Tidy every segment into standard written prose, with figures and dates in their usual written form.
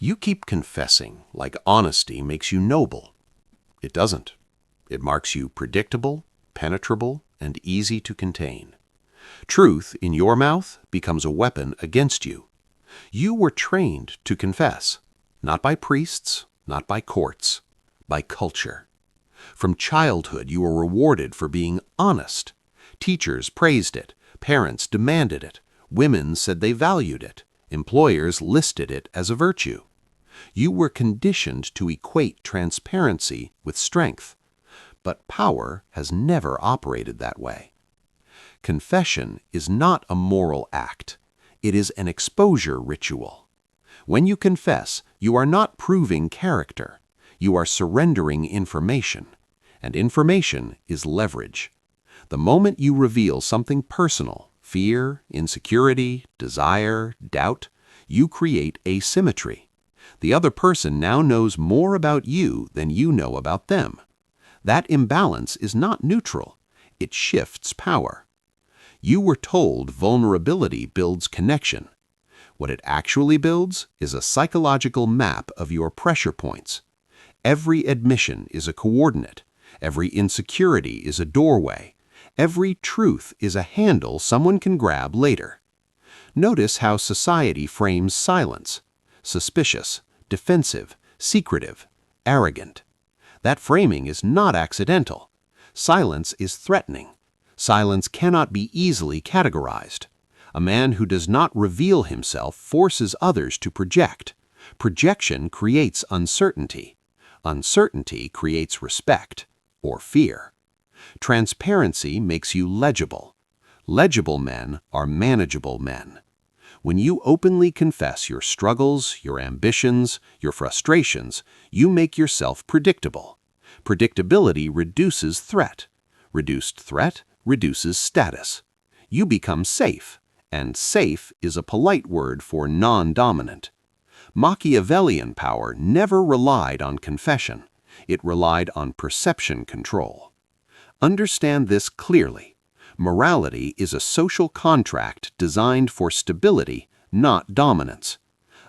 You keep confessing like honesty makes you noble. It doesn't. It marks you predictable, penetrable, and easy to contain. Truth in your mouth becomes a weapon against you. You were trained to confess, not by priests, not by courts, by culture. From childhood, you were rewarded for being honest. Teachers praised it, parents demanded it, women said they valued it, employers listed it as a virtue. You were conditioned to equate transparency with strength, but power has never operated that way. Confession is not a moral act. It is an exposure ritual. When you confess, you are not proving character. You are surrendering information, and information is leverage. The moment you reveal something personal, fear, insecurity, desire, doubt, you create asymmetry. The other person now knows more about you than you know about them. That imbalance is not neutral. It shifts power. You were told vulnerability builds connection. What it actually builds is a psychological map of your pressure points. Every admission is a coordinate. Every insecurity is a doorway. Every truth is a handle someone can grab later. Notice how society frames silence: suspicious, defensive, secretive, arrogant. That framing is not accidental. Silence is threatening. Silence cannot be easily categorized. A man who does not reveal himself forces others to project. Projection creates uncertainty. Uncertainty creates respect or fear. Transparency makes you legible. Legible men are manageable men. When you openly confess your struggles, your ambitions, your frustrations, you make yourself predictable. Predictability reduces threat. Reduced threat reduces status. You become safe, and safe is a polite word for non-dominant. Machiavellian power never relied on confession. It relied on perception control. Understand this clearly. Morality is a social contract designed for stability, not dominance.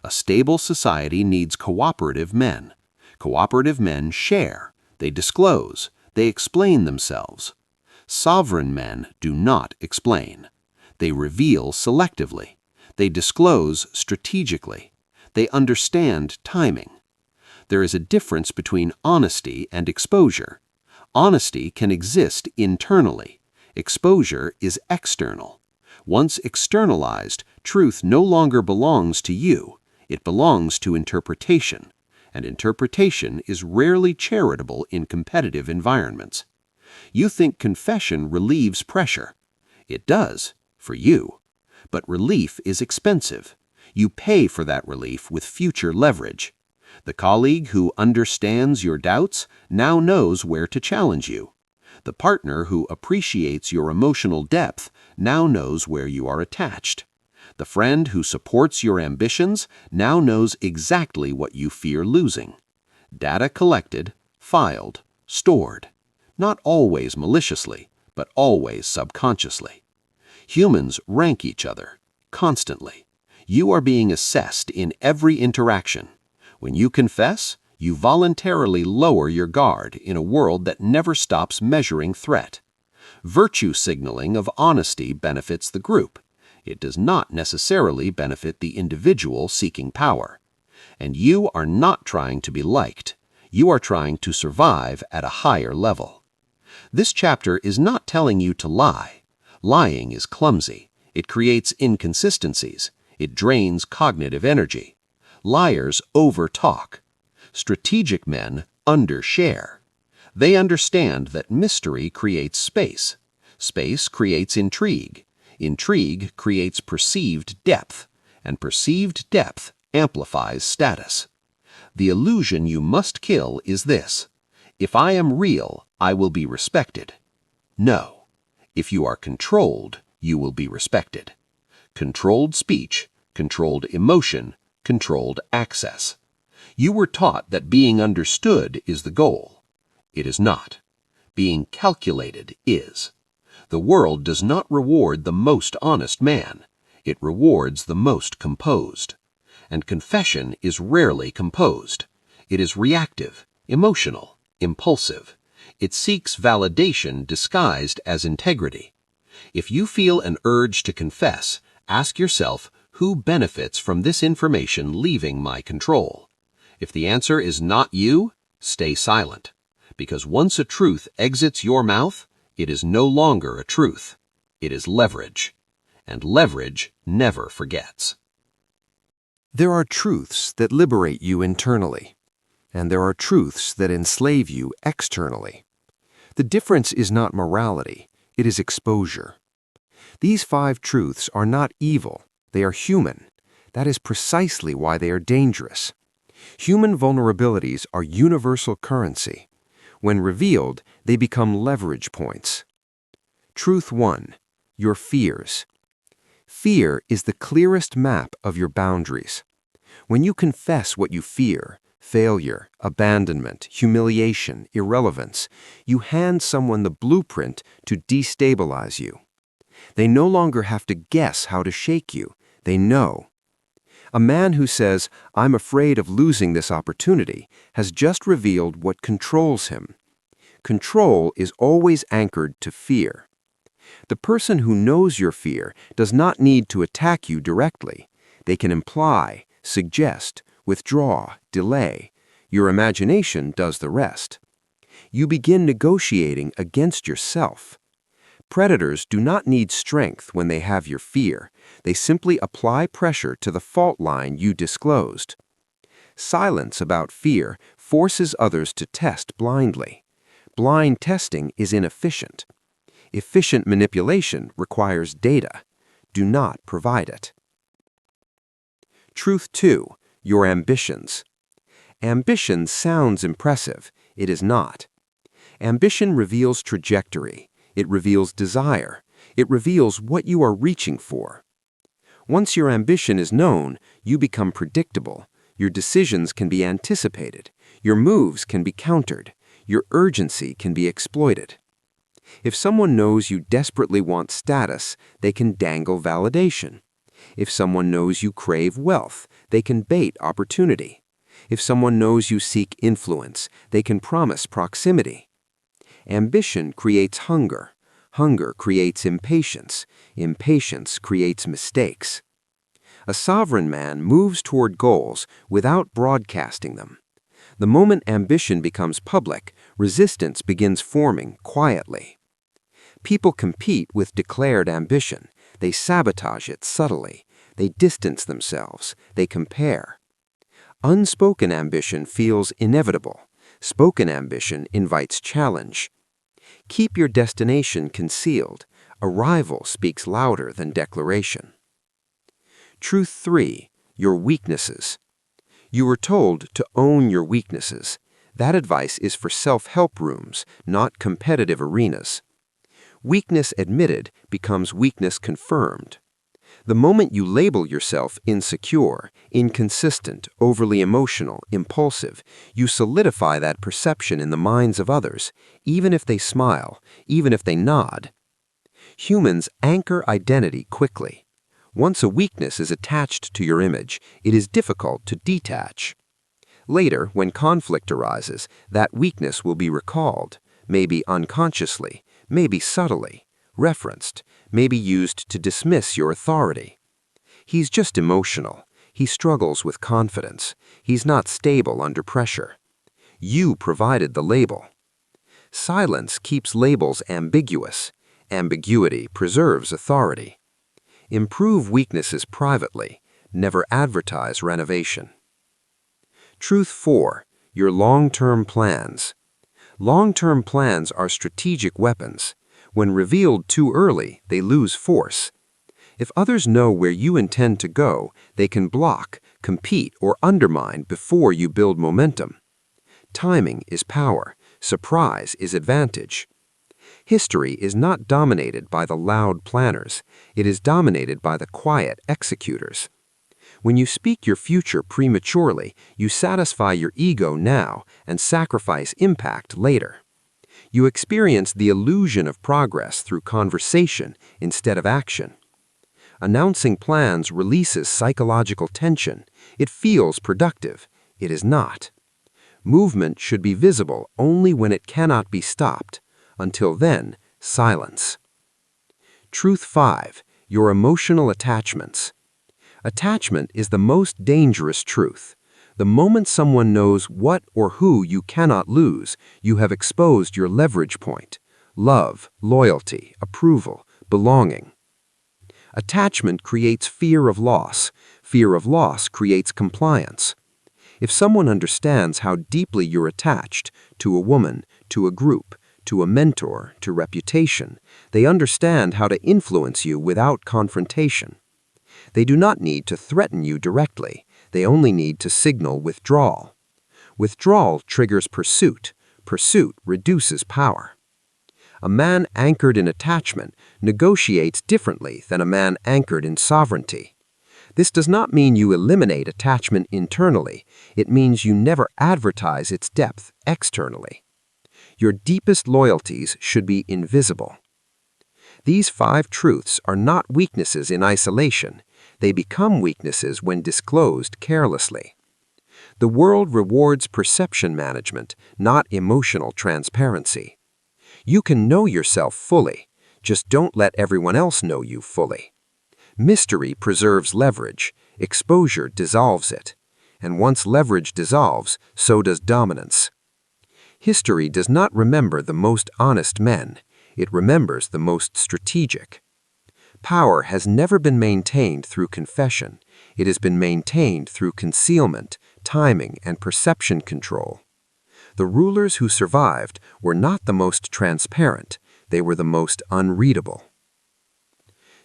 A stable society needs cooperative men. Cooperative men share. They disclose. They explain themselves. Sovereign men do not explain. They reveal selectively. They disclose strategically. They understand timing. There is a difference between honesty and exposure. Honesty can exist internally. Exposure is external. Once externalized, truth no longer belongs to you. It belongs to interpretation, and interpretation is rarely charitable in competitive environments. You think confession relieves pressure. It does, for you. But relief is expensive. You pay for that relief with future leverage. The colleague who understands your doubts now knows where to challenge you. The partner who appreciates your emotional depth now knows where you are attached. The friend who supports your ambitions now knows exactly what you fear losing. Data collected, filed, stored. Not always maliciously, but always subconsciously. Humans rank each other, constantly. You are being assessed in every interaction. When you confess, you voluntarily lower your guard in a world that never stops measuring threat. Virtue signaling of honesty benefits the group. It does not necessarily benefit the individual seeking power. And you are not trying to be liked. You are trying to survive at a higher level. This chapter is not telling you to lie. Lying is clumsy. It creates inconsistencies. It drains cognitive energy. Liars over-talk. Strategic men undershare. They understand that mystery creates space. Space creates intrigue. Intrigue creates perceived depth, and perceived depth amplifies status. The illusion you must kill is this: if I am real, I will be respected. No. If you are controlled, you will be respected. Controlled speech, controlled emotion, controlled access. You were taught that being understood is the goal. It is not. Being calculated is. The world does not reward the most honest man. It rewards the most composed. and confession is rarely composed. It is reactive, emotional, impulsive. It seeks validation disguised as integrity. If you feel an urge to confess, ask yourself, who benefits from this information leaving my control? If the answer is not you, stay silent. Because once a truth exits your mouth, it is no longer a truth. It is leverage. And leverage never forgets. There are truths that liberate you internally, and there are truths that enslave you externally. The difference is not morality, it is exposure. These 5 truths are not evil, they are human. That is precisely why they are dangerous. Human vulnerabilities are universal currency. When revealed, they become leverage points. Truth 1. Your fears. Fear is the clearest map of your boundaries. When you confess what you fear, failure, abandonment, humiliation, irrelevance, you hand someone the blueprint to destabilize you. They no longer have to guess how to shake you. They know. A man who says, "I'm afraid of losing this opportunity," has just revealed what controls him. Control is always anchored to fear. The person who knows your fear does not need to attack you directly. They can imply, suggest, withdraw, delay. Your imagination does the rest. You begin negotiating against yourself. Predators do not need strength when they have your fear. They simply apply pressure to the fault line you disclosed. Silence about fear forces others to test blindly. Blind testing is inefficient. Efficient manipulation requires data. Do not provide it. Truth 2. Your ambitions. Ambition sounds impressive. It is not. Ambition reveals trajectory. It reveals desire. It reveals what you are reaching for. Once your ambition is known, you become predictable. Your decisions can be anticipated. Your moves can be countered. Your urgency can be exploited. If someone knows you desperately want status, they can dangle validation. If someone knows you crave wealth, they can bait opportunity. If someone knows you seek influence, they can promise proximity. Ambition creates hunger. Hunger creates impatience. Impatience creates mistakes. A sovereign man moves toward goals without broadcasting them. The moment ambition becomes public, resistance begins forming quietly. People compete with declared ambition. They sabotage it subtly. They distance themselves. They compare. Unspoken ambition feels inevitable. Spoken ambition invites challenge. Keep your destination concealed. Arrival speaks louder than declaration. Truth 3. Your weaknesses. You were told to own your weaknesses. That advice is for self-help rooms, not competitive arenas. Weakness admitted becomes weakness confirmed. The moment you label yourself insecure, inconsistent, overly emotional, impulsive, you solidify that perception in the minds of others, even if they smile, even if they nod. Humans anchor identity quickly. Once a weakness is attached to your image, it is difficult to detach. Later, when conflict arises, that weakness will be recalled, maybe unconsciously, maybe subtly, referenced, maybe used to dismiss your authority. He's just emotional. He struggles with confidence. He's not stable under pressure. You provided the label. Silence keeps labels ambiguous. Ambiguity preserves authority. Improve weaknesses privately. Never advertise renovation. Truth 4. Your long-term plans. Long-term plans are strategic weapons. When revealed too early, they lose force. If others know where you intend to go, they can block, compete, or undermine before you build momentum. Timing is power. Surprise is advantage. History is not dominated by the loud planners. It is dominated by the quiet executors. When you speak your future prematurely, you satisfy your ego now and sacrifice impact later. You experience the illusion of progress through conversation instead of action. Announcing plans releases psychological tension. It feels productive. It is not. Movement should be visible only when it cannot be stopped. Until then, silence. Truth 5. Your emotional attachments. Attachment is the most dangerous truth. The moment someone knows what or who you cannot lose, you have exposed your leverage point. Love, loyalty, approval, belonging. Attachment creates fear of loss. Fear of loss creates compliance. If someone understands how deeply you're attached to a woman, to a group, to a mentor, to reputation, they understand how to influence you without confrontation. They do not need to threaten you directly. They only need to signal withdrawal. Withdrawal triggers pursuit. Pursuit reduces power. A man anchored in attachment negotiates differently than a man anchored in sovereignty. This does not mean you eliminate attachment internally. It means you never advertise its depth externally. Your deepest loyalties should be invisible. These 5 truths are not weaknesses in isolation. They become weaknesses when disclosed carelessly. The world rewards perception management, not emotional transparency. You can know yourself fully, just don't let everyone else know you fully. Mystery preserves leverage, exposure dissolves it, and once leverage dissolves, so does dominance. History does not remember the most honest men, it remembers the most strategic. Power has never been maintained through confession, it has been maintained through concealment, timing, and perception control. The rulers who survived were not the most transparent, they were the most unreadable.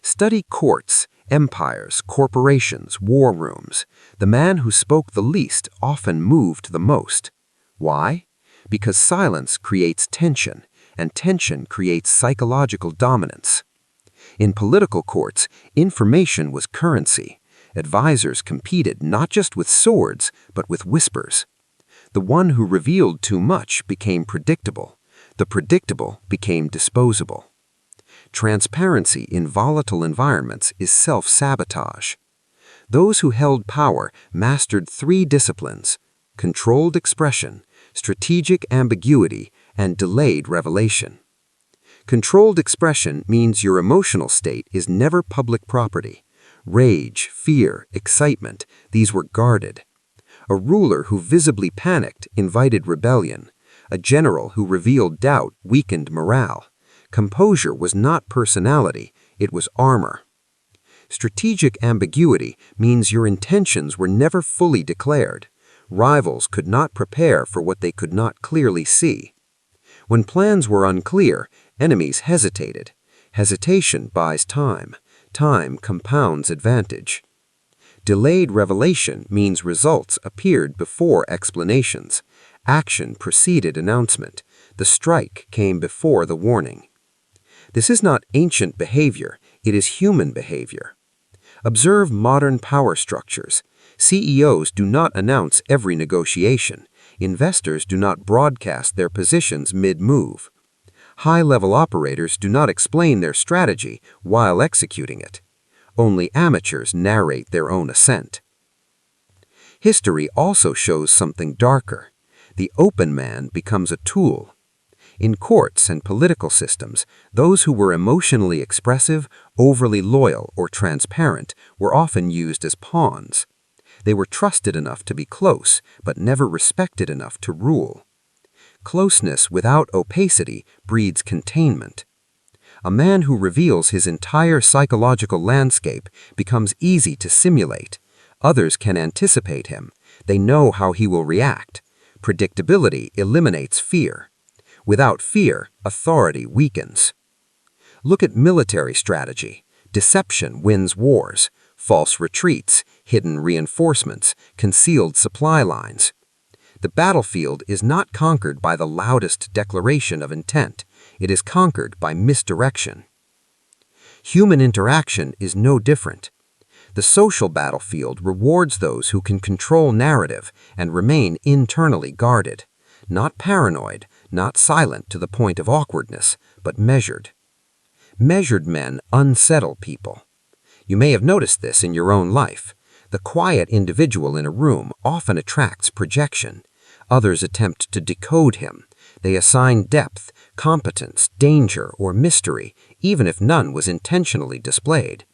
Study courts, empires, corporations, war rooms. The man who spoke the least often moved the most. Why? Because silence creates tension, and tension creates psychological dominance. In political courts, information was currency. Advisors competed not just with swords, but with whispers. The one who revealed too much became predictable. The predictable became disposable. Transparency in volatile environments is self-sabotage. Those who held power mastered 3 disciplines: controlled expression, strategic ambiguity, and delayed revelation. Controlled expression means your emotional state is never public property. Rage, fear, excitement, these were guarded. A ruler who visibly panicked invited rebellion. A general who revealed doubt weakened morale. Composure was not personality, it was armor. Strategic ambiguity means your intentions were never fully declared. Rivals could not prepare for what they could not clearly see. When plans were unclear, enemies hesitated. Hesitation buys time. Time compounds advantage. Delayed revelation means results appeared before explanations. Action preceded announcement. The strike came before the warning. This is not ancient behavior, it is human behavior. Observe modern power structures. CEOs do not announce every negotiation. Investors do not broadcast their positions mid-move. High-level operators do not explain their strategy while executing it. Only amateurs narrate their own ascent. History also shows something darker. The open man becomes a tool. In courts and political systems, those who were emotionally expressive, overly loyal, or transparent were often used as pawns. They were trusted enough to be close, but never respected enough to rule. Closeness without opacity breeds containment. A man who reveals his entire psychological landscape becomes easy to simulate. Others can anticipate him. They know how he will react. Predictability eliminates fear. Without fear, authority weakens. Look at military strategy. Deception wins wars. False retreats, hidden reinforcements, concealed supply lines. The battlefield is not conquered by the loudest declaration of intent. It is conquered by misdirection. Human interaction is no different. The social battlefield rewards those who can control narrative and remain internally guarded. Not paranoid, not silent to the point of awkwardness, but measured. Measured men unsettle people. You may have noticed this in your own life. The quiet individual in a room often attracts projection. Others attempt to decode him. They assign depth, competence, danger, or mystery, even if none was intentionally displayed.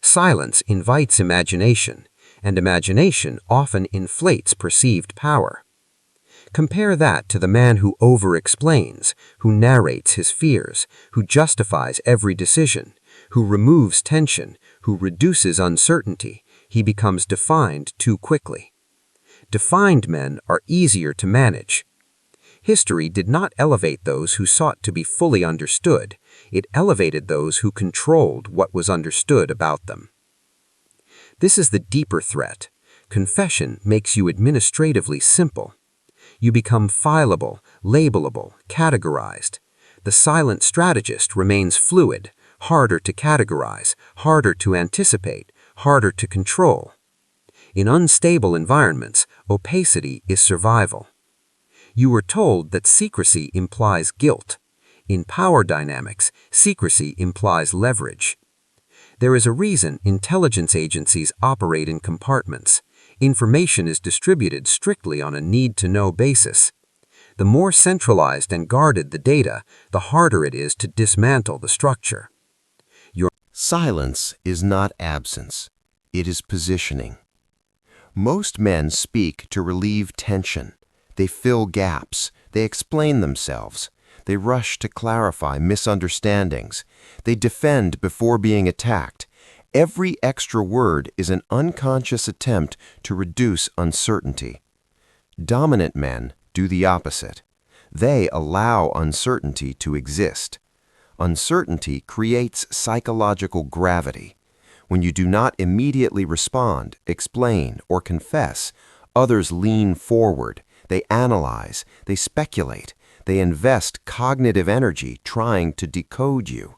Silence invites imagination, and imagination often inflates perceived power. Compare that to the man who over-explains, who narrates his fears, who justifies every decision, who removes tension, who reduces uncertainty. He becomes defined too quickly. Defined men are easier to manage. History did not elevate those who sought to be fully understood. It elevated those who controlled what was understood about them. This is the deeper threat. Confession makes you administratively simple. You become fileable, labelable, categorized. The silent strategist remains fluid, harder to categorize, harder to anticipate, harder to control. In unstable environments, opacity is survival. You were told that secrecy implies guilt. In power dynamics, secrecy implies leverage. There is a reason intelligence agencies operate in compartments. Information is distributed strictly on a need-to-know basis. The more centralized and guarded the data, the harder it is to dismantle the structure. Silence is not absence. It is positioning. Most men speak to relieve tension. They fill gaps. They explain themselves. They rush to clarify misunderstandings. They defend before being attacked. Every extra word is an unconscious attempt to reduce uncertainty. Dominant men do the opposite. They allow uncertainty to exist. Uncertainty creates psychological gravity. When you do not immediately respond, explain, or confess, others lean forward. They analyze, they speculate, they invest cognitive energy trying to decode you.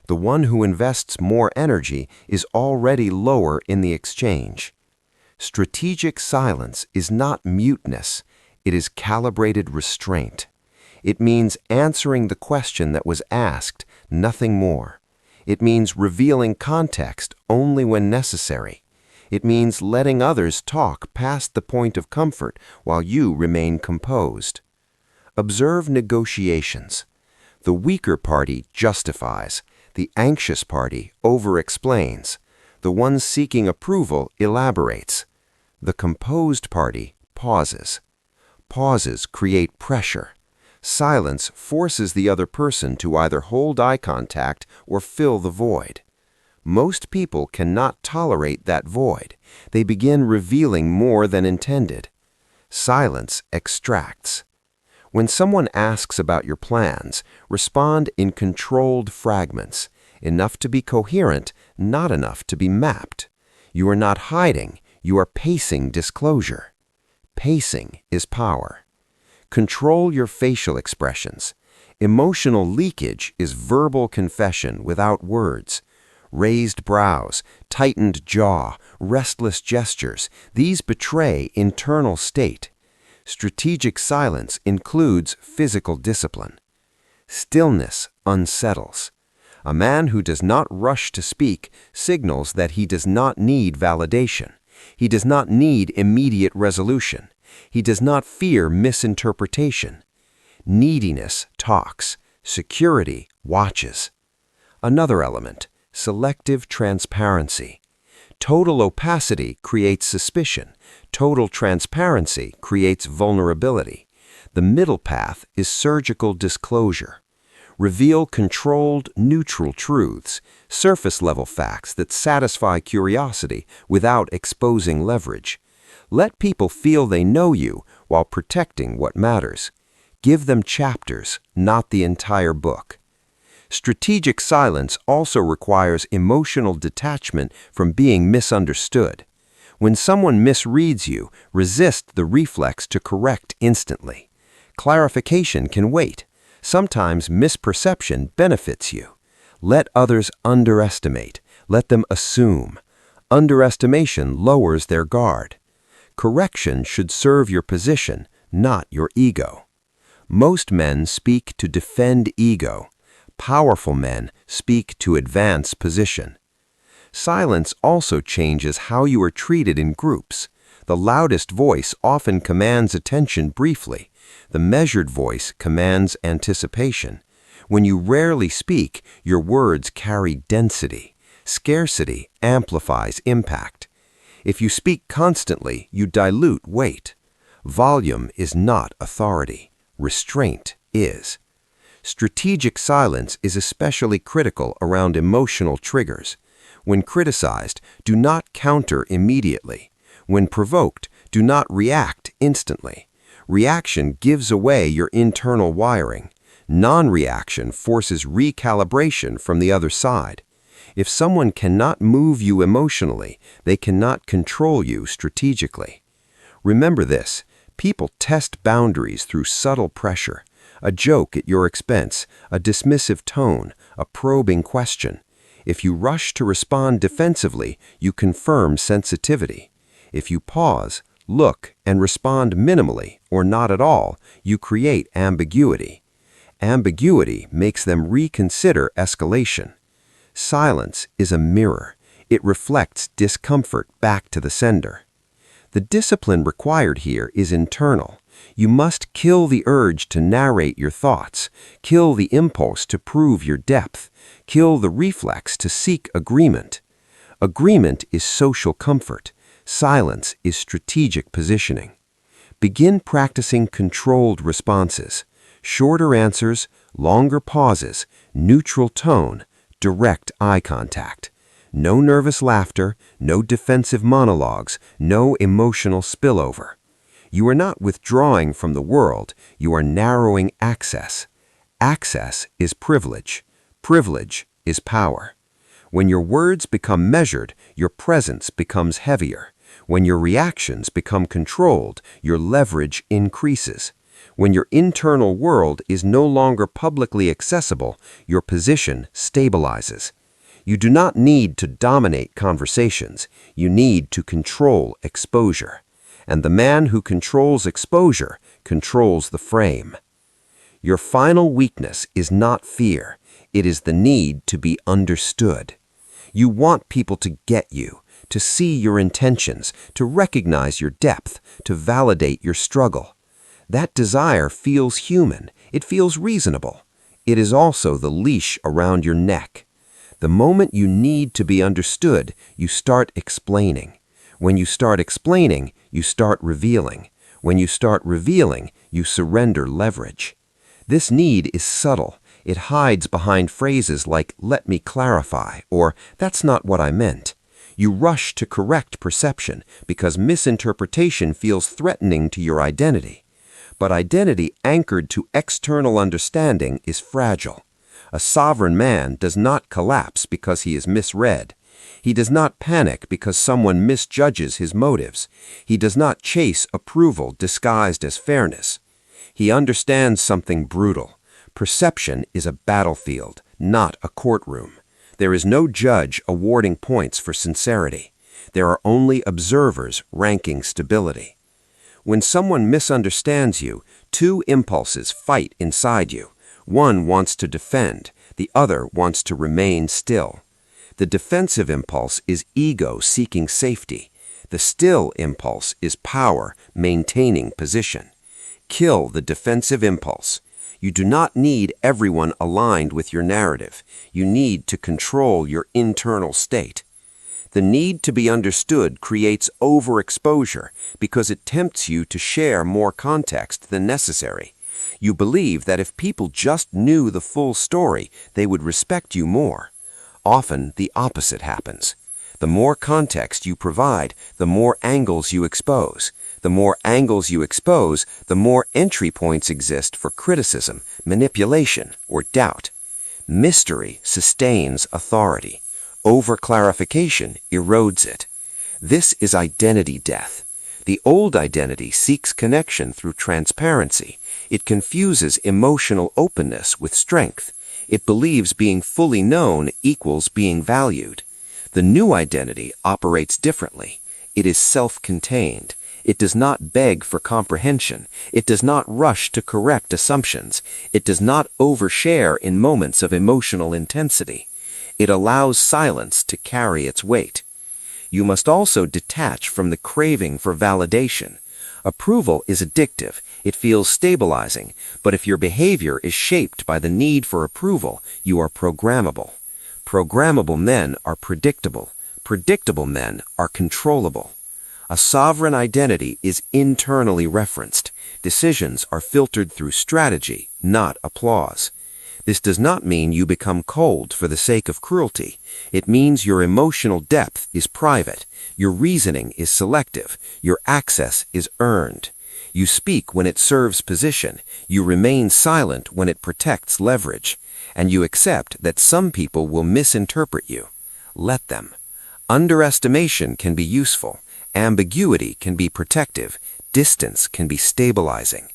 The one who invests more energy is already lower in the exchange. Strategic silence is not muteness, it is calibrated restraint. It means answering the question that was asked, nothing more. It means revealing context only when necessary. It means letting others talk past the point of comfort while you remain composed. Observe negotiations. The weaker party justifies. The anxious party over-explains. The one seeking approval elaborates. The composed party pauses. Pauses create pressure. Silence forces the other person to either hold eye contact or fill the void. Most people cannot tolerate that void. They begin revealing more than intended. Silence extracts. When someone asks about your plans, respond in controlled fragments, enough to be coherent, not enough to be mapped. You are not hiding, you are pacing disclosure. Pacing is power. Control your facial expressions. Emotional leakage is verbal confession without words. Raised brows, tightened jaw, restless gestures, these betray internal state. Strategic silence includes physical discipline. Stillness unsettles. A man who does not rush to speak signals that he does not need validation. He does not need immediate resolution. He does not fear misinterpretation. Neediness talks. Security watches. Another element, selective transparency. Total opacity creates suspicion. Total transparency creates vulnerability. The middle path is surgical disclosure. Reveal controlled, neutral truths, surface-level facts that satisfy curiosity without exposing leverage. Let people feel they know you while protecting what matters. Give them chapters, not the entire book. Strategic silence also requires emotional detachment from being misunderstood. When someone misreads you, resist the reflex to correct instantly. Clarification can wait. Sometimes misperception benefits you. Let others underestimate. Let them assume. Underestimation lowers their guard. Correction should serve your position, not your ego. Most men speak to defend ego. Powerful men speak to advance position. Silence also changes how you are treated in groups. The loudest voice often commands attention briefly. The measured voice commands anticipation. When you rarely speak, your words carry density. Scarcity amplifies impact. If you speak constantly, you dilute weight. Volume is not authority. Restraint is. Strategic silence is especially critical around emotional triggers. When criticized, do not counter immediately. When provoked, do not react instantly. Reaction gives away your internal wiring. Non-reaction forces recalibration from the other side. If someone cannot move you emotionally, they cannot control you strategically. Remember this, people test boundaries through subtle pressure. A joke at your expense, a dismissive tone, a probing question. If you rush to respond defensively, you confirm sensitivity. If you pause, look, and respond minimally or not at all, you create ambiguity. Ambiguity makes them reconsider escalation. Silence is a mirror. It reflects discomfort back to the sender. The discipline required here is internal. You must kill the urge to narrate your thoughts, kill the impulse to prove your depth, kill the reflex to seek agreement. Agreement is social comfort. Silence is strategic positioning. Begin practicing controlled responses. Shorter answers, longer pauses, neutral tone, direct eye contact. No nervous laughter, no defensive monologues, no emotional spillover. You are not withdrawing from the world, you are narrowing access. Access is privilege. Privilege is power. When your words become measured, your presence becomes heavier. When your reactions become controlled, your leverage increases. When your internal world is no longer publicly accessible, your position stabilizes. You do not need to dominate conversations. You need to control exposure. And the man who controls exposure controls the frame. Your final weakness is not fear. It is the need to be understood. You want people to get you, to see your intentions, to recognize your depth, to validate your struggle. That desire feels human. It feels reasonable. It is also the leash around your neck. The moment you need to be understood, you start explaining. When you start explaining, you start revealing. When you start revealing, you surrender leverage. This need is subtle. It hides behind phrases like, "let me clarify," or "that's not what I meant." You rush to correct perception because misinterpretation feels threatening to your identity. But identity anchored to external understanding is fragile. A sovereign man does not collapse because he is misread. He does not panic because someone misjudges his motives. He does not chase approval disguised as fairness. He understands something brutal. Perception is a battlefield, not a courtroom. There is no judge awarding points for sincerity. There are only observers ranking stability. When someone misunderstands you, two impulses fight inside you. One wants to defend, the other wants to remain still. The defensive impulse is ego seeking safety. The still impulse is power maintaining position. Kill the defensive impulse. You do not need everyone aligned with your narrative. You need to control your internal state. The need to be understood creates overexposure because it tempts you to share more context than necessary. You believe that if people just knew the full story, they would respect you more. Often, the opposite happens. The more context you provide, the more angles you expose. The more angles you expose, the more entry points exist for criticism, manipulation, or doubt. Mystery sustains authority. Over-clarification erodes it. This is identity death. The old identity seeks connection through transparency. It confuses emotional openness with strength. It believes being fully known equals being valued. The new identity operates differently. It is self-contained. It does not beg for comprehension. It does not rush to correct assumptions. It does not overshare in moments of emotional intensity. It allows silence to carry its weight. You must also detach from the craving for validation. Approval is addictive. It feels stabilizing, but if your behavior is shaped by the need for approval, you are programmable. Programmable men are predictable. Predictable men are controllable. A sovereign identity is internally referenced. Decisions are filtered through strategy, not applause. This does not mean you become cold for the sake of cruelty. It means your emotional depth is private, your reasoning is selective, your access is earned. You speak when it serves position, you remain silent when it protects leverage, and you accept that some people will misinterpret you. Let them. Underestimation can be useful, ambiguity can be protective, distance can be stabilizing.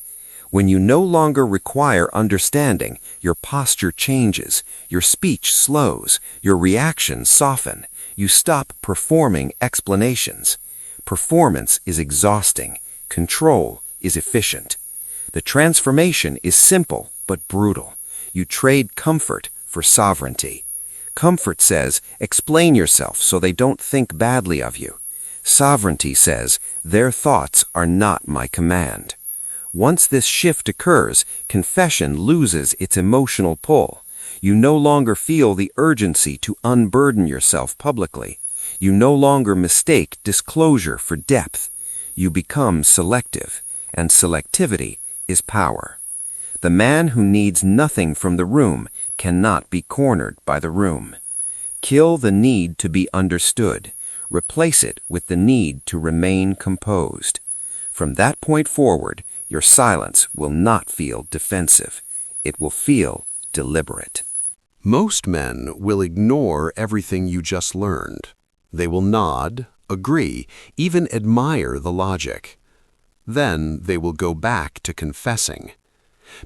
When you no longer require understanding, your posture changes, your speech slows, your reactions soften. You stop performing explanations. Performance is exhausting. Control is efficient. The transformation is simple but brutal. You trade comfort for sovereignty. Comfort says, explain yourself so they don't think badly of you. Sovereignty says, their thoughts are not my command. Once this shift occurs, confession loses its emotional pull. You no longer feel the urgency to unburden yourself publicly. You no longer mistake disclosure for depth. You become selective, and selectivity is power. The man who needs nothing from the room cannot be cornered by the room. Kill the need to be understood. Replace it with the need to remain composed. From that point forward, your silence will not feel defensive. It will feel deliberate. Most men will ignore everything you just learned. They will nod, agree, even admire the logic. Then they will go back to confessing.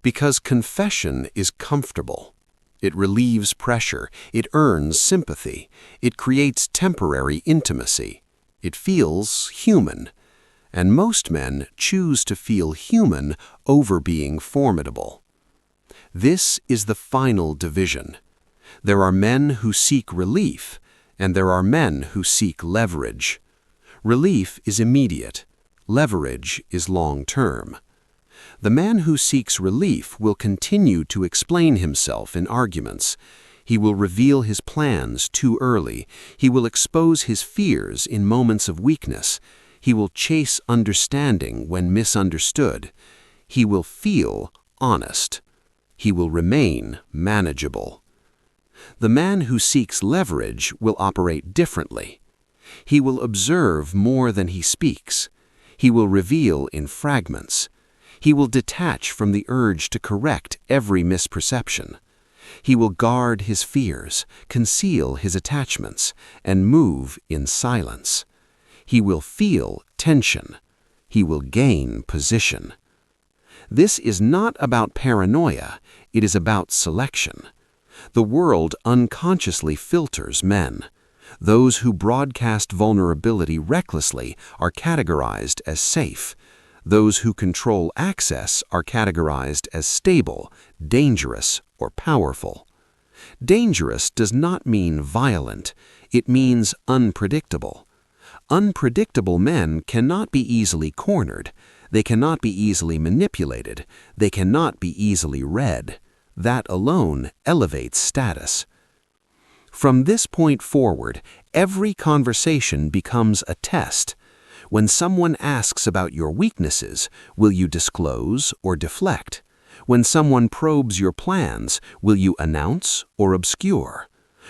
Because confession is comfortable. It relieves pressure. It earns sympathy. It creates temporary intimacy. It feels human. And most men choose to feel human over being formidable. This is the final division. There are men who seek relief, and there are men who seek leverage. Relief is immediate. Leverage is long-term. The man who seeks relief will continue to explain himself in arguments. He will reveal his plans too early. He will expose his fears in moments of weakness. He will chase understanding when misunderstood. He will feel honest. He will remain manageable. The man who seeks leverage will operate differently. He will observe more than he speaks. He will reveal in fragments. He will detach from the urge to correct every misperception. He will guard his fears, conceal his attachments, and move in silence. He will feel tension. He will gain position. This is not about paranoia. It is about selection. The world unconsciously filters men. Those who broadcast vulnerability recklessly are categorized as safe. Those who control access are categorized as stable, dangerous, or powerful. Dangerous does not mean violent. It means unpredictable. Unpredictable men cannot be easily cornered. They cannot be easily manipulated. They cannot be easily read. That alone elevates status. From this point forward, every conversation becomes a test. When someone asks about your weaknesses, will you disclose or deflect? When someone probes your plans, will you announce or obscure?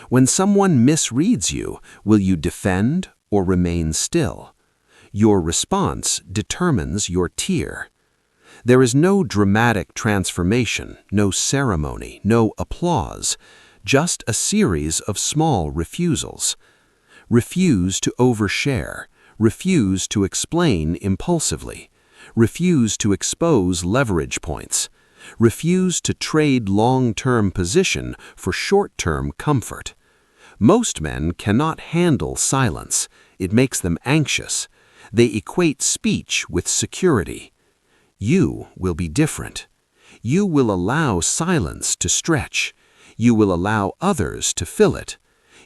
When someone misreads you, will you defend or remain still? Your response determines your tier. There is no dramatic transformation, no ceremony, no applause, just a series of small refusals. Refuse to overshare. Refuse to explain impulsively. Refuse to expose leverage points. Refuse to trade long-term position for short-term comfort. Most men cannot handle silence. It makes them anxious. They equate speech with security. You will be different. You will allow silence to stretch. You will allow others to fill it.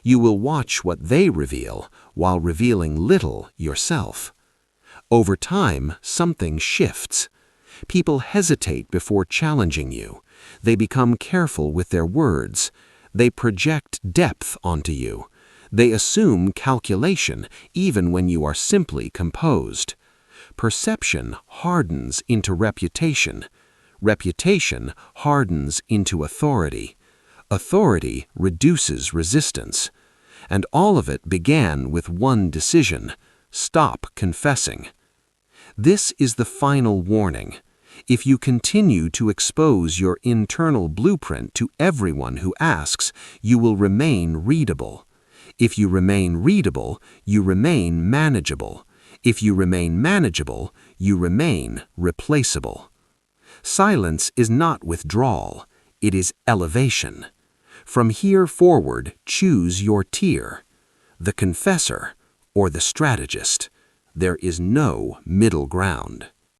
You will watch what they reveal while revealing little yourself. Over time, something shifts. People hesitate before challenging you. They become careful with their words. They project depth onto you. They assume calculation even when you are simply composed. Perception hardens into reputation. Reputation hardens into authority. Authority reduces resistance. And all of it began with one decision: stop confessing. This is the final warning. If you continue to expose your internal blueprint to everyone who asks, you will remain readable. If you remain readable, you remain manageable. If you remain manageable, you remain replaceable. Silence is not withdrawal, it is elevation. From here forward, choose your tier: the confessor or the strategist. There is no middle ground.